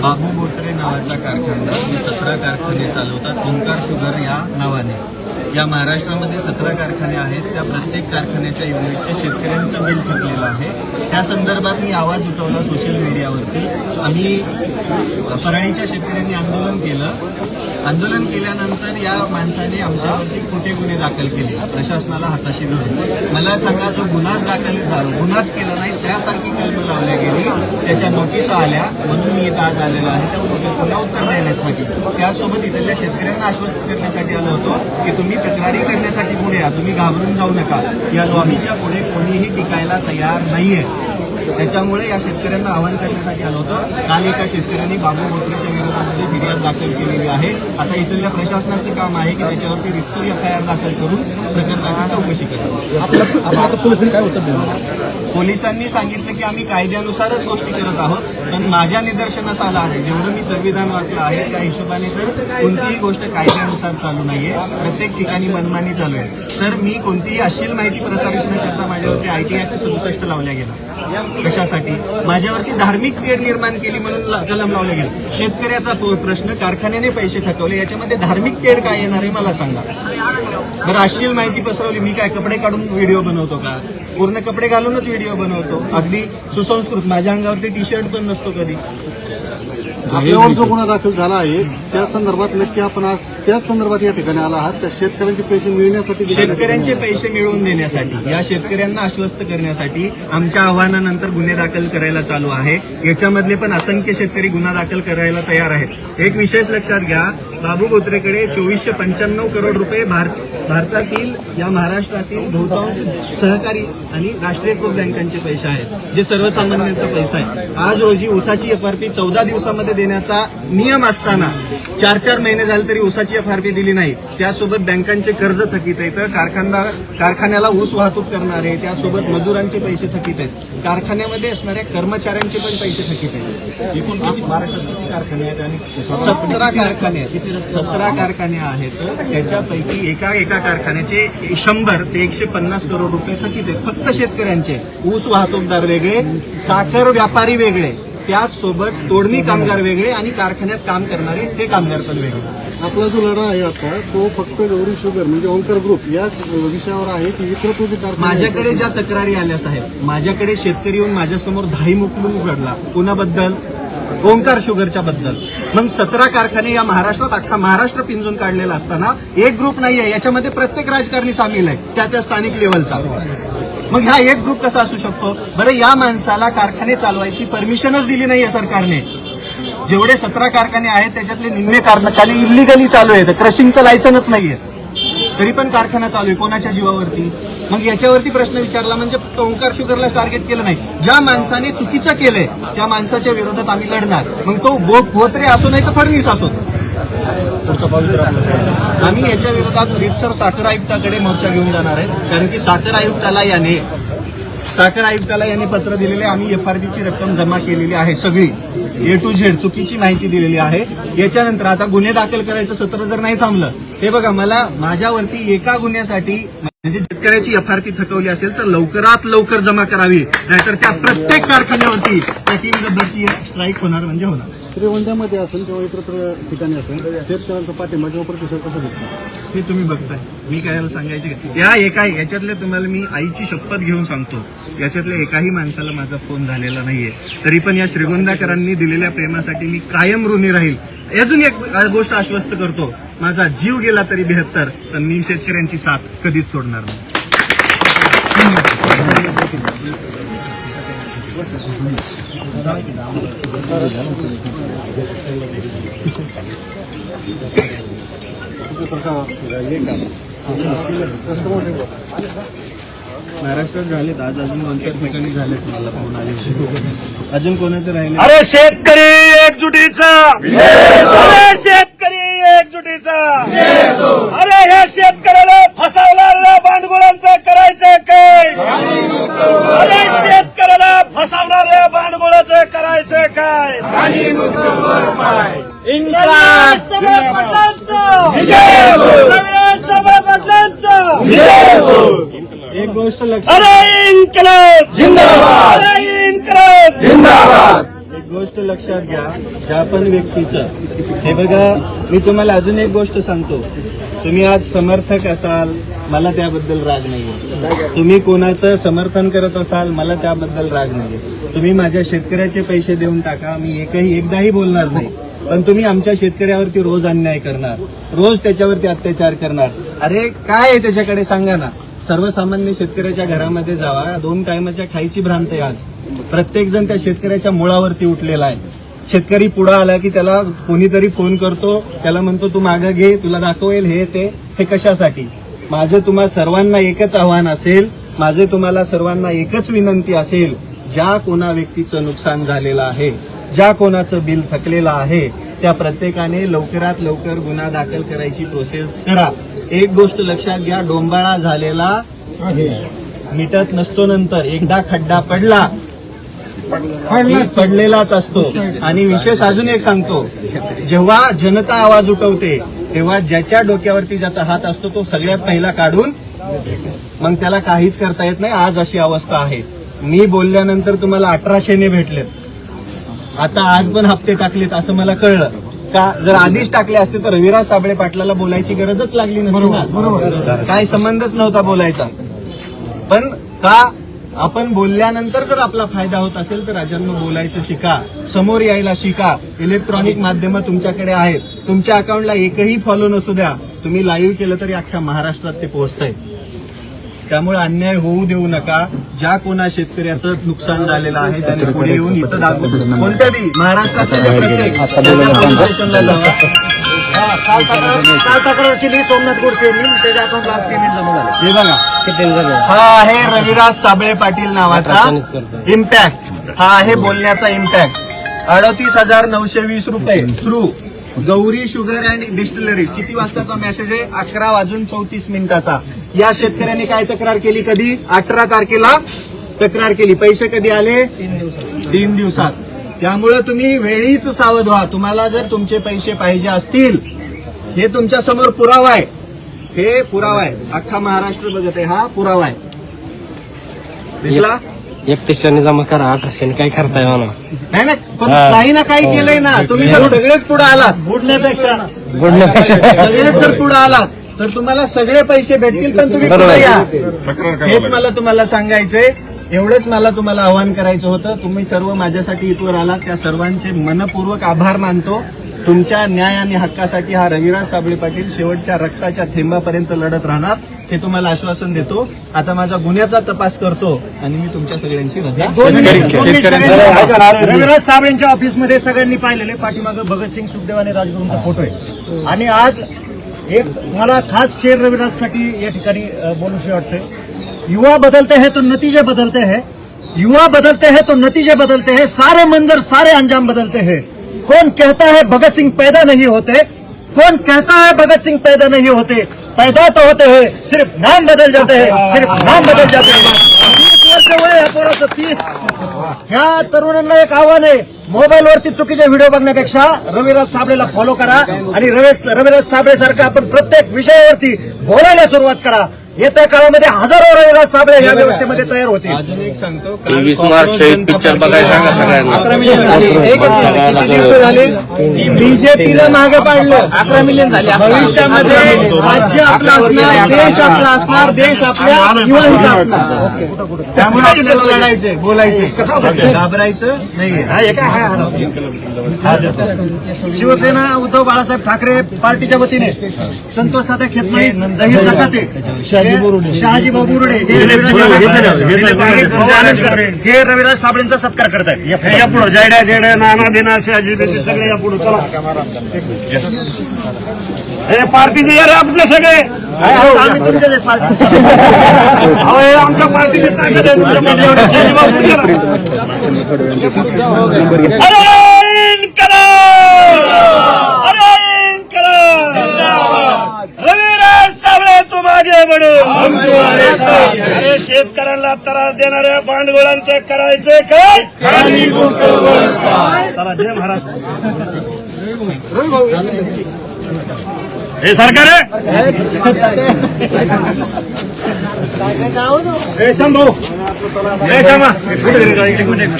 बाबू बोत्रे नावाच्या कारखान्यात 17 कारखाने चालवतात. ओंकार शुगर या नावाने. या महाराष्ट्रामध्ये 17 कारखाने आहेत. त्या प्रत्येक कारखान्याच्या युनिटचे शेतकऱ्यांचं बिल थकलेलं आहे. त्या संदर्भात मी आवाज उठवला सोशल मीडियावरती. आम्ही परळीच्या शेतकऱ्यांनी आंदोलन केल्यानंतर या माणसाने आमच्यावरती खोटे गुन्हे दाखल केले, प्रशासनाला हाताशी धरून. मला सांगा, जो गुन्हाच केला नाही त्यासारखी कलम लावल्या गेली, त्याच्या नोटिसा आल्या, म्हणून मी इथं आज आलेलो आहे. त्या नोटिसांना उत्तर देण्यासाठी, त्यासोबत इथल्या शेतकऱ्यांना आश्वस्त करण्यासाठी आलो होतो की तुम्ही तक्रारी करण्यासाठी पुढे या, तुम्ही घाबरून जाऊ नका. या लॉबीच्या पुढे कोणीही टिकायला तयार नाहीये. त्याच्यामुळे या शेतकऱ्यांना आवाहन करण्यासाठी आलो होतो. काल एका शेतकऱ्यांनी बाबू बोत्रेच्या विरोधामध्ये फिर्याद दाखल केलेली आहे. आता इथल्या प्रशासनाचं काम आहे की त्याच्यावरती रितसर FIR दाखल करून प्रकरणाची चौकशी करावी. पोलिसांनी सांगितलं की आम्ही कायद्यानुसारच गोष्टी करत आहोत, पण माझ्या निदर्शनास आलं आहे, जेवढं मी संविधान वाचलं आहे त्या हिशोबाने तर कोणतीही गोष्ट कायद्यानुसार चालू नाहीये. प्रत्येक ठिकाणी मनमानी चालू आहे. तर मी कोणतीही अश्लील माहिती प्रसारित न करता माझ्यावरती ITAct 67 लावल्या गेला. कशासाठी? माझ्यावरती धार्मिक तेढ निर्माण केली म्हणून कलम लावले गेले. शेतकऱ्याचा प्रश्न, कारखान्याने पैसे थकवले, याच्यामध्ये धार्मिक तेढ काय येणार आहे मला सांगा बरं. अश्लील माहिती पसरवली, मी काय कपडे काढून व्हिडिओ बनवतो का? पूर्ण कपडे घालूनच व्हिडिओ बनवतो, अगदी सुसंस्कृत. माझ्या अंगावरती टी शर्ट पण नसतो कधी. आपल्यावर जो गुन्हा दाखल झाला आहे त्या संदर्भात नक्की आपण आज त्याच संदर्भात या ठिकाणी आला आहात. त्या शेतकऱ्यांचे पैसे मिळण्यासाठी, शेतकऱ्यांचे पैसे मिळवून देण्यासाठी, या शेतकऱ्यांना आश्वस्त करण्यासाठी आमच्या आव्हानानंतर गुन्हे दाखल करायला चालू आहे. याच्यामधले पण असंख्य शेतकरी गुन्हा दाखल करायला तयार आहेत. एक विशेष लक्षात घ्या, बाबू बोत्रेकडे 2495 करोड रुपये भारतातील, या महाराष्ट्रातील बहुतांश सहकारी आणि राष्ट्रीयकृत बँकांचे पैसे आहेत, जे सर्वसामान्यांचा पैसा आहे. आज रोजी ऊसाची एफआरपी 14 दिवसामध्ये देण्याचा नियम असताना 4 महिने झाले तरी ऊसाची एफआरपी दिली नाही. त्यासोबत बँकांचे कर्ज थकीत आहेत, कारखान्याला ऊस वाहतूक करणारे, त्यासोबत मजुरांचे पैसे थकीत आहेत, कारखान्यामध्ये असणाऱ्या कर्मचाऱ्यांचे पण पैसे थकीत आहेत. एकूण महाराष्ट्रात किती कारखाने आहेत? आणि 17 कारखाने आहेत. 17 कारखाने आहेत, त्याच्यापैकी एका कारखान्याचे 100 ते 150 करोड रुपये थकीत आहेत फक्त शेतकऱ्यांचे. ऊस वाहतूकदार वेगळे, साखर व्यापारी वेगळे, त्याचसोबत तोडणी कामगार वेगळे आणि कारखान्यात काम करणारे ते कामगार पण वेगळे. आपला जो लढा आहे आता तो फक्त गौरी शुगर म्हणजे ओंकार ग्रुप या विषयावर आहे की इतर कारखाने? माझ्याकडे ज्या तक्रारी आल्या साहेब, माझ्याकडे शेतकरी येऊन माझ्यासमोर धाई मुकलून उघडला. कुणाबद्दल? ओंकार शुगरच्या बद्दल. मग 17 कारखाने या महाराष्ट्रात, अख्खा महाराष्ट्र पिंजून काढलेला असताना एक ग्रुप नाहीये, याच्यामध्ये प्रत्येक राजकारणी सामील आहे, त्या स्थानिक लेवलचा. मग हा एक ग्रुप कसा असू शकतो बरं? या माणसाला कारखाने चालवायची परमिशनच दिली नाहीये सरकारने. जेवढे 17 कारखाने आहेत त्याच्यातले निम्मे कारखाने इलिगली चालू आहेत, क्रशिंगचं लायसन्सच नाहीये, तरी पण कारखाना चालू आहे. कोणाच्या जीवावरती? मग याच्यावरती प्रश्न विचारला म्हणजे फक्त ओंकार शुगरला टार्गेट केलं नाही, ज्या माणसाने चुकीचं केलंय त्या माणसाच्या विरोधात आम्ही लढणार. मग तो बोत्रे असो नाही तर फडणवीस असो. आम्ही याच्या विरोधात रीतसर साखर आयुक्ताकडे मोर्चा घेऊन जाणार आहे, कारण की साखर आयुक्ताला याने पत्र दिलेले. आम्ही एफआरपीची रक्कम जमा केलेली आहे, सगळी A to Z चुकीची माहिती दिलेली आहे. याच्यानंतर आता गुन्हे दाखल करायचं सत्र जर नाही थांबलं, हे बघा, मला माझ्यावरती एका गुन्ह्यासाठी म्हणजे शेतकऱ्याची एफआरपी थकवली असेल तर लवकरात लवकर जमा करावी, नाहीतर त्या प्रत्येक कारखान्यावरती त्या टीम गब्बरची स्ट्राईक होणार म्हणजे होणार. श्रीगोंद्यामध्ये असेल किंवा इतर ठिकाणी असेल शेतकऱ्यांचा पाठिंबा किंवा प्रतिसाद कसा भेटतो हे तुम्ही बघताय. मी काय सांगायचं का? याच्यातले तुम्हाला मी आईची शपथ घेऊन सांगतो, याच्यातल्या एकाही माणसाला माझा फोन झालेला नाहीये. तरी पण या श्रीगोंदाकरांनी दिलेल्या प्रेमासाठी मी कायम ऋणी राहील. अजून एक गोष्ट आश्वस्त करतो, माझा जीव गेला तरी 72, पण मी शेतकऱ्यांची साथ कधीच सोडणार नाही. महाराष्ट्रात झालेत आज, अजून 2-4 ठिकाणी झालेत. मला फोन आले, अजून कोणाचं राहिले? अरे शेतकरी एकजुटीचा, अरे शेतकरी एकजुटीचा, अरे ह्या शेतकऱ्याला फसवणाऱ्या भांडगुळांचं करायचं काय? अरे शेतकऱ्याला फसवणाऱ्या भांडगुळाचं करायचं काय? एक गोष्ट लक्षात, अरे इन्कलाब जिंदाबाद, अरे इन्कलाब जिंदाबाद. एक गोष्ट लक्षात घ्या, ज्या पण व्यक्तीचं, हे बघा, मी तुम्हाला अजून एक गोष्ट सांगतो. तुम्ही आज समर्थक असाल, मला त्याबद्दल राग नाहीये. तुम्ही कोणाचं समर्थन करत असाल, मला त्याबद्दल राग नाहीये. तुम्ही माझ्या शेतकऱ्याचे पैसे देऊन टाका, मी एकदाही बोलणार नाही. पण तुम्ही आमच्या शेतकऱ्यावरती रोज अन्याय करणार, रोज त्याच्यावरती अत्याचार करणार. अरे काय आहे त्याच्याकडे सांगा ना. सर्वसामान्य शेतकऱ्याच्या घरामध्ये जावा, 2 टायमाच्या खायची भ्रांत आहे आज. प्रत्येक जण त्या शेतकऱ्याच्या मुळावरती उठलेला आहे. शेतकरी पुढे आला की त्याला कोणीतरी फोन करतो, त्याला म्हणतो तू मागं घे, तुला दाखवेल हे ते. हे कशासाठी? माझं तुम्हा सर्वांना एकच आव्हान असेल, माझे तुम्हाला सर्वांना एकच विनंती असेल, ज्या कोणा व्यक्तीचं नुकसान झालेलं आहे, ज्या कोणाचं बिल थकलेलं आहे, त्या प्रत्येकाने लवकरात लवकर गुन्हा दाखल करायची प्रोसेस करा. एक गोष्ट लक्षात घ्या, डोंबाळा झालेला मिटत नसतो. नंतर एकदा खड्डा पडला पडलेलाच असतो. आणि विशेष अजून एक सांगतो, जेव्हा जनता आवाज उठवते तेव्हा ज्याच्या डोक्यावरती ज्याचा हात असतो तो सगळ्यात पहिला काढून, मग त्याला काहीच करता येत नाही. आज अशी अवस्था आहे. मी बोलल्यानंतर तुम्हाला 1800 भेटलेत. आता आज पण हप्ते टाकलेत असं मला कळलं. का जर आधीच टाकले असते तर रविराज साबळे पाटलाला बोलायची गरजच लागली नसती ना. बरोबर, काय संबंधच नव्हता बोलायचा. पण का आपण बोलल्यानंतर जर आपला फायदा होत असेल तर राजांनो बोलायचं शिका, समोर यायला शिका. इलेक्ट्रॉनिक माध्यमं तुमच्याकडे आहेत. तुमच्या अकाउंटला एकही फॉलो नसू द्या, तुम्ही लाईव्ह केलं तरी अख्ख्या महाराष्ट्रात ते पोहोचतंय. त्यामुळे अन्याय होऊ देऊ नका. ज्या कोणा शेतकऱ्याचं नुकसान झालेलं आहे त्याने पुढे येऊन इथं दाखवून कोणत्या बी महाराष्ट्रातल्या प्रत्येक पोलीस स्टेशनला जावा. काल तक्रार केली सोमनाथ गोडसे त्याच्या अकाउंटला आज पेमेंट जमा झालं. हे बघा, हा आहे रविराज साबळे पाटील नावाचा इम्पॅक्ट. हा आहे बोलण्याचा इम्पॅक्ट. 38,920 रुपये through Gauri sugar and distilleries. किती वाजताचा मेसेज आहे? 11:34 या शेतकऱ्यांनी काय तक्रार केली? कधी? 18 तारखेला तक्रार केली. पैसे कधी आले? 3 दिवसात. त्यामुळे तुम्ही वेळीच सावध व्हा. तुम्हाला जर तुमचे पैसे पाहिजे असतील, हे तुमच्या समोर पुरावा आहे. हे पुरावा आहे. अख्खा महाराष्ट्र बघत आहे. हा पुरावा आहे. दिसला? 31 जमा करा, 18 काय करताय म्हणा. नाही ना, पण काही ना काही केलंय ना. तुम्ही जर सगळेच पुढे आलात, बुडण्यापेक्षा सगळेच जर पुढे आलात तर तुम्हाला सगळे पैसे भेटतील. पण तुम्ही पुढे या. हेच मला तुम्हाला सांगायचंय. एवढंच मला तुम्हाला आवाहन करायचं होतं. तुम्ही सर्व माझ्यासाठी इथवर आलात, त्या सर्वांचे मनपूर्वक आभार मानतो. तुमच्या न्याय आणि हक्कासाठी हा रविराज साबळे पाटील शेवटच्या रक्ताच्या थेंबापर्यंत लढत राहणार, हे तुम्हाला आश्वासन देतो. आता माझा गुन्ह्याचा तपास करतो आणि मी तुमच्या सगळ्यांची रजा. रविराज साबळेंच्या ऑफिसमध्ये सगळ्यांनी पाहिलेले पाठीमागं भगतसिंग सुखदेव आणि राजगुरूंचा फोटो आहे. आणि आज एक मला खास शेर रविराजसाठी या ठिकाणी बोलूशी वाटतंय. युवा बदलते हैं तो नतीजे बदलते हैं, युवा बदलते हैं तो नतीजे बदलते हैं, सारे मंजर सारे अंजाम बदलते हैं. कौन कहता है भगत सिंह पैदा नहीं होते, कौन कहता है भगत सिंह पैदा नहीं होते, पैदा तो होते हैं, सिर्फ नाम बदल जाते हैं, सिर्फ नाम बदल जाते हैं. 30 वर्ष वय आहे पोराचं, 30. ह्या तरुणांना एक आव्हान आहे, मोबाईलवरती चुकीचे व्हिडिओ बघण्यापेक्षा रविराज साबळेला फॉलो करा आणि रविराज साबळे सारखं आपण प्रत्येक विषयावरती बोलायला सुरुवात करा. येत्या काळामध्ये हजारो रविराज साबळे या व्यवस्थेमध्ये तयार होते. अजून एक सांगतो, 23 मार्च पिक्चर बघायला सांगा सगळ्यांना. 11 मिलियन झाले. किती दिवस झाले बीजेपीला मागे पाडलं. 11 मिलियन झाले. भविष्यामध्ये राज्य आपलं असणार, देश आपला असणार, देश आपल्या युवांचा असणार. त्यामुळे आपल्याला लढायचंय, बोलायचंय, घाबरायचं नाहीये. शिवसेना उद्धव बाळासाहेब ठाकरे पार्टीच्या वतीने संतोष तात्या खेतमळी, जहीर जकाते, शहाजीभाऊ बुरुडे हे रविराज साबळेंचा सत्कार करत आहेत. या पुढे जयड्या जेड्या नाना बिना शहाजी सगळे या पुढे चला. हे पार्टीचे यार आपले सगळे आम्ही तुमच्याच आहेत पार्टी. आमच्या पार्टीचे ताकद आहे. शहाजीभाऊ बुरुडे अरे शेतकऱ्यांना त्रास देणाऱ्या भांडवलांचं करायचं काय? चला, जय महाराष्ट्र. हे सरकार आहे.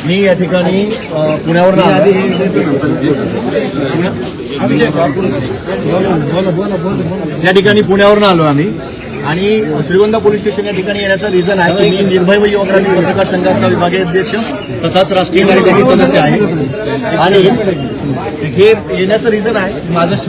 मी या ठिकाणी पुण्यावर आलो आम्ही. आणि श्रीगोंदा पोलीस स्टेशन या ठिकाणी येण्याचं रिझन आहे की मी निर्भय व युवक पत्रकार संघाचा विभागीय अध्यक्ष तथाच राष्ट्रीय कार्यकारी सदस्य आहे. आणि हे येण्याचं रिझन आहे,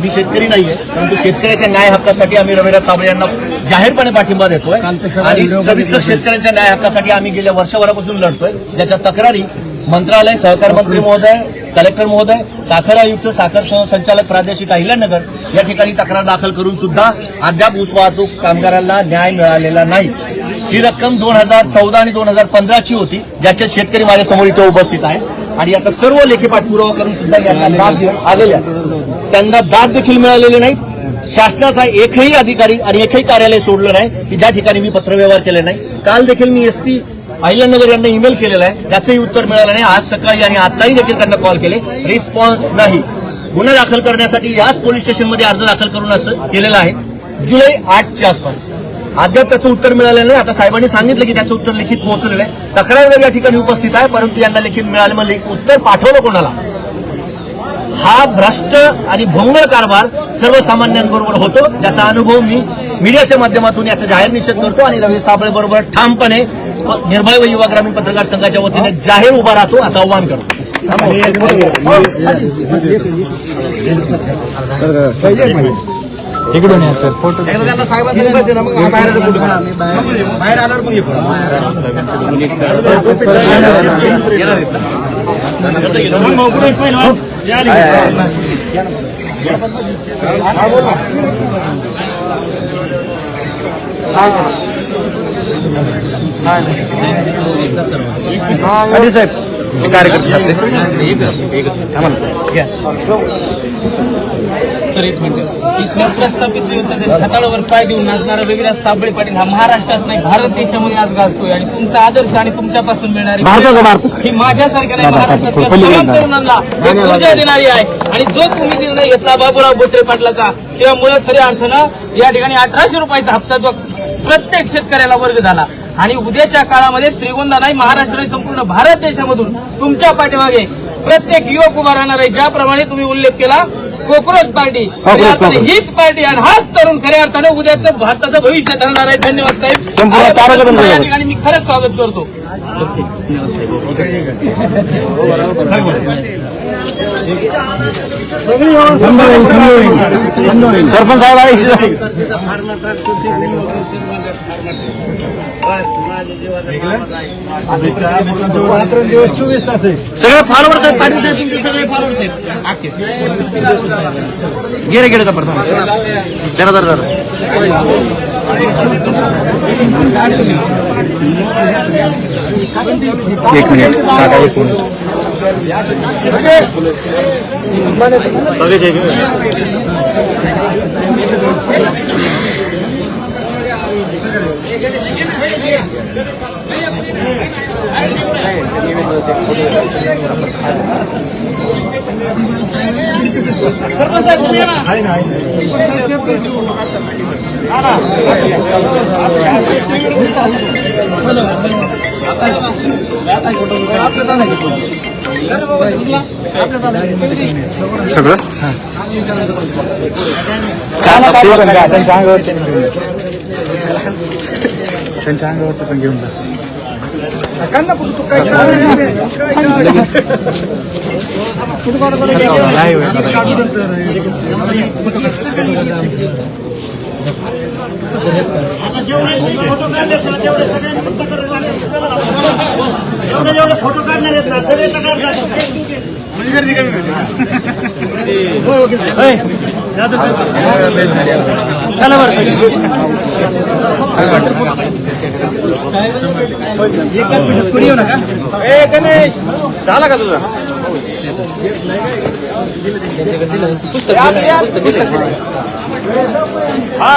मी शेतकरी नाहीये, परंतु शेतकऱ्याच्या न्याय हक्कासाठी आम्ही रविराज साबळे यांना जाहीरपणे पाठिंबा देतोय. आणि सविस्तर शेतकऱ्यांच्या न्याय हक्कासाठी आम्ही गेल्या वर्षभरापासून लढतोय, ज्याच्या तक्रारी मंत्रालय, सहकार मंत्री महोदय, कलेक्टर महोदय, साखर आयुक्त, साखर सहसंचालक प्रादेशिक अहिल्यानगर या ठिकाणी तक्रार दाखल करून सुद्धा अद्याप ऊस वाहतूक कामगारांना न्याय मिळालेला नाही. ही रक्कम 2014 आणि 2015ची होती, ज्याचे शेतकरी माझ्यासमोर इथे उपस्थित आहे. आणि याचा सर्व लेखी पाठपुरावा करून सुद्धा आलेल्या त्यांना दाद देखील मिळालेले नाही. शासनाचा एकही अधिकारी आणि एकही कार्यालय सोडलं नाही की ज्या ठिकाणी मी पत्रव्यवहार केले नाही. काल देखील मी एसपी अहिल्यानगर यांना ईमेल केलेला आहे, त्याचंही उत्तर मिळालं नाही. आज सकाळी आणि आताही देखील त्यांना कॉल केले, रिस्पॉन्स नाही. गुन्हा दाखल करण्यासाठी याच पोलीस स्टेशनमध्ये अर्ज दाखल करून असं केलेला आहे जुलै 8च्या आसपास. अद्याप त्याचं उत्तर मिळालेलं नाही. आता साहेबांनी सांगितलं की त्याचं उत्तर लिखित पोहोचलेलं आहे. तक्रारदार या ठिकाणी उपस्थित आहे, परंतु यांना लिखित मिळालं, मग उत्तर पाठवलं कोणाला? हा भ्रष्ट आणि भोंगळ कारभार सर्वसामान्यांबरोबर होतो, ज्याचा अनुभव मी मीडियाच्या माध्यमातून याचा जाहीर निषेध करतो आणि रवी साबळे बरोबर ठामपणे निर्भय व युवा ग्रामीण पत्रकार संघाच्या वतीने जाहीर उभा राहतो असं आव्हान करतो. इकडून या सर फोटो त्यांना साहेबांनी बाहेर आल्यावर साहेब कार्यकर्ते सर एक मिनिट. इथल्या प्रस्थापित व्यवस्थेच्या छताळावर पाय देऊन नाचणारा रविराज साबळे पाटील हा महाराष्ट्रात नाही भारत देशामध्ये आज गाजतोय आणि तुमचा आदर्श आणि तुमच्यापासून मिळणारी ही माझ्यासारख्या नाही महाराष्ट्रातल्या तमाम तरुणांना एक ऊर्जा देणारी आहे. आणि जो तुम्ही निर्णय घेतला बाबूराव बोत्रे पाटलाचा, त्यामुळे खऱ्या अर्थानं या ठिकाणी 1800 रुपयाचा हप्ता जो प्रत्येक शेतकऱ्याला वर्ग झाला आणि उद्याच्या काळामध्ये श्रीगोंदा नाही महाराष्ट्र नाही संपूर्ण भारत देशामधून तुमच्या पाठीमागे प्रत्येक युवक उभा राहणार आहे. ज्याप्रमाणे तुम्ही उल्लेख केला कॉक्रोच पार्टी, खऱ्या अर्थाने हीच पार्टी आणि हाच तरुण खऱ्या अर्थाने उद्याचं भारताचं भविष्य ठरणार आहे. धन्यवाद साहेब. या ठिकाणी मी खरंच स्वागत करतो. सरपंच साहेब आहे सगळे फॉलोअर्स आहेत पाटील साहेब, तुमचे सगळे फॉलोअर्स आहेत. गेले गेले का प्रथम जरा एक मिनिट साधा एक सगळं त्यांच्या अंगावरचं पण घेऊन जा. जेवढे फोटो काढणार आहेत ना सगळे चला बरं एकाच मिनिटात पुढे येऊ नका. ए गणेश झाला का तुझा पुस्तक हा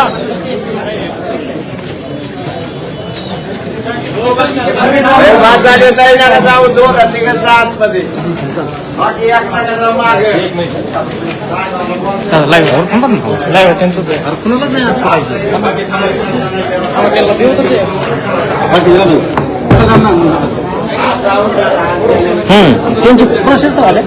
जाऊन दोन तिघांचा आतमध्ये बाकी एक नका मागे लाईव्ह त्यांचंच आहे त्यांची प्रोसेस तर आले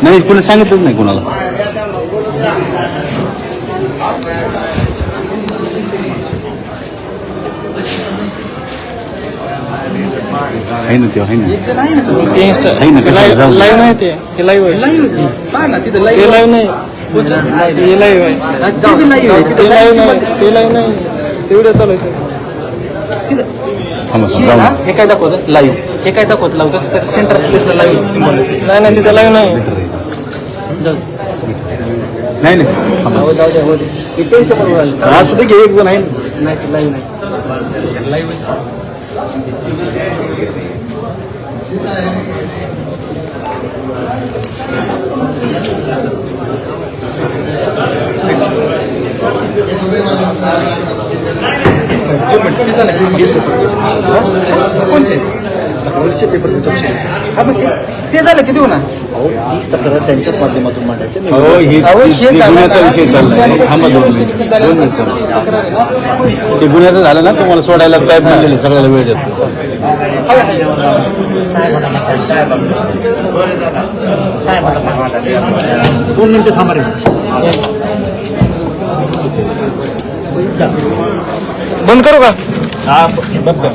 नाही कोणी सांगितलंच नाही कोणाला. आहे ना तेव्हा आहे ना लाईव्ह नाही ते लाईव्ह आहे ते लाईव्ह नाही हे लाईव्ह आहे ते लाईव्ह नाही ते व्हिडिओ चालू आहे. हे काय दाखवत लाईव्ह हे काय दाखवत लाईव्ह तसं त्याच्या सेंटर प्लेसला लाईव्ह सिम्बॉल नाही तिथं लाईव्ह नाही त्यांच्या बरोबर असू दे एक जण आहे नाही लाईव्ह नाही लाईव्ह एक मिनिट कोणचे ते झालं किती होणार तीच तक्रार त्यांच्याच माध्यमातून मांडायचे विषय चाललाय थांबा 2 मिनिट. ते गुन्ह्याचं झालं ना तुम्हाला सोडायला साहेब म्हणलेले सगळ्याला वेळ देतो. 2 मिनिटं थांबा रे. बंद करू का हा, बंद कर.